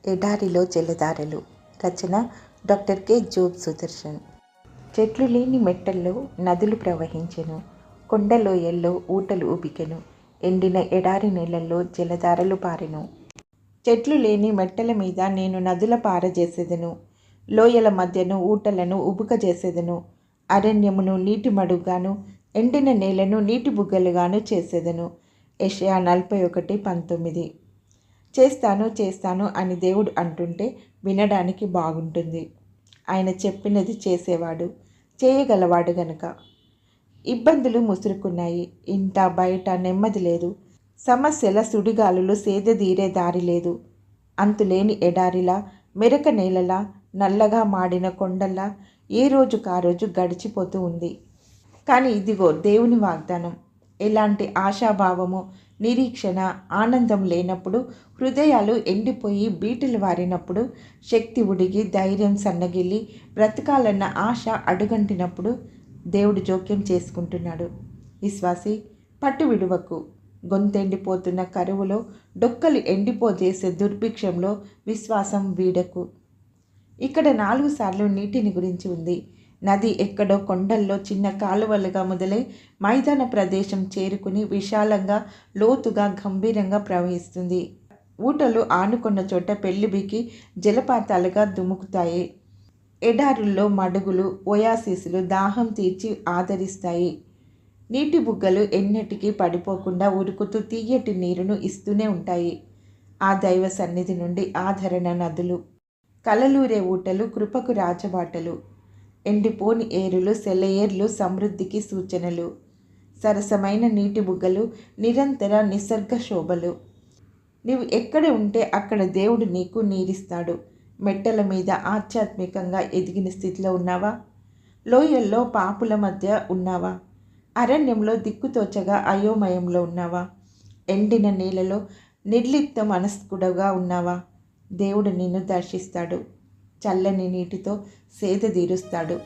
ఎడారిలో జలధారలు. రచన doctor K Job Sudarshan. చెట్లు లేని మెట్టల్లో నదులు ప్రవహించెను, కొండలోయల్లో ఊటలు ఉబికెను, ఎండిన ఎడారి నేలల్లో జలధారలు పారెను. చెట్లు లేని మెట్టల మీద నేను నదుల పారజేసెదను, లోయల మధ్యను ఊటలను ఉబుకజేసెదను. అరణ్యమును నీటి మడుగాను, ఎండిన నేలను నీటి బుగ్గలుగాను చేసెదను. యెషయా 41:19. చేస్తాను అని దేవుడు అంటుంటే వినడానికి బాగుంటుంది. ఆయన చెప్పినది చేసేవాడు, చేయగలవాడు గనుక. ఇబ్బందులు ముసురుకున్నాయి. ఇంట బయట నెమ్మది లేదు. సమస్యల సుడిగాలులు సేదదీరే దారి లేదు. అంతులేని ఎడారిలా, మెరక నేలలా, నల్లగా మాడిన కొండల్లా ఏ రోజుకారోజు గడిచిపోతూ ఉంది. కానీ ఇదిగో దేవుని వాగ్దానం. ఎలాంటి ఆశాభావము, నిరీక్షణ, ఆనందం లేనప్పుడు, హృదయాలు ఎండిపోయి బీటలు వారినప్పుడు, శక్తి ఉడిగి ధైర్యం సన్నగిల్లి బ్రతకాలన్న ఆశ అడుగంటినప్పుడు దేవుడు జోక్యం చేసుకుంటున్నాడు. విశ్వాసి, పట్టు విడువకు. గొంతెండిపోతున్న కరువులో, డొక్కలు ఎండిపోజేసే దుర్భిక్షంలో విశ్వాసం వీడకు. ఇక్కడ 4 సార్లు నీటిని గురించి ఉంది. నది ఎక్కడో కొండల్లో చిన్న కాలువలుగా మొదలై మైదాన ప్రదేశం చేరుకుని విశాలంగా, లోతుగా, గంభీరంగా ప్రవహిస్తుంది. ఊటలు ఆనుకున్న చోట పెళ్లిబికి జలపాతాలుగా దుముకుతాయి. ఎడారుల్లో మడుగులు, ఒయాసిస్లు దాహం తీర్చి ఆదరిస్తాయి. నీటి బుగ్గలు ఎన్నటికీ పడిపోకుండా ఉరుకుతూ తీయటి నీరును ఇస్తూనే ఉంటాయి. ఆ దైవ సన్నిధి నుండి ఆదరణ నదులు, కలలూరే ఊటలు కృపకు రాజబాటలు. ఎండిపోని ఏరులు, సెలయేర్లు సమృద్ధికి సూచనలు. సరసమైన నీటి బుగ్గలు, నిరంతర నిసర్గ శోభలు. నీవు ఎక్కడ ఉంటే అక్కడ దేవుడు నీకు నీరిస్తాడు. మెట్టల మీద ఆధ్యాత్మికంగా ఎదిగిన స్థితిలో ఉన్నావా? లోయల్లో పాపుల మధ్య ఉన్నావా? అరణ్యంలో దిక్కుతోచగా అయోమయంలో ఉన్నావా? ఎండిన నీళ్ళలో నిర్లిప్త మనస్కుడుగా ఉన్నావా? దేవుడు నిన్ను దర్శిస్తాడు. చల్లని నీటితో సేద తీరుస్తాడు.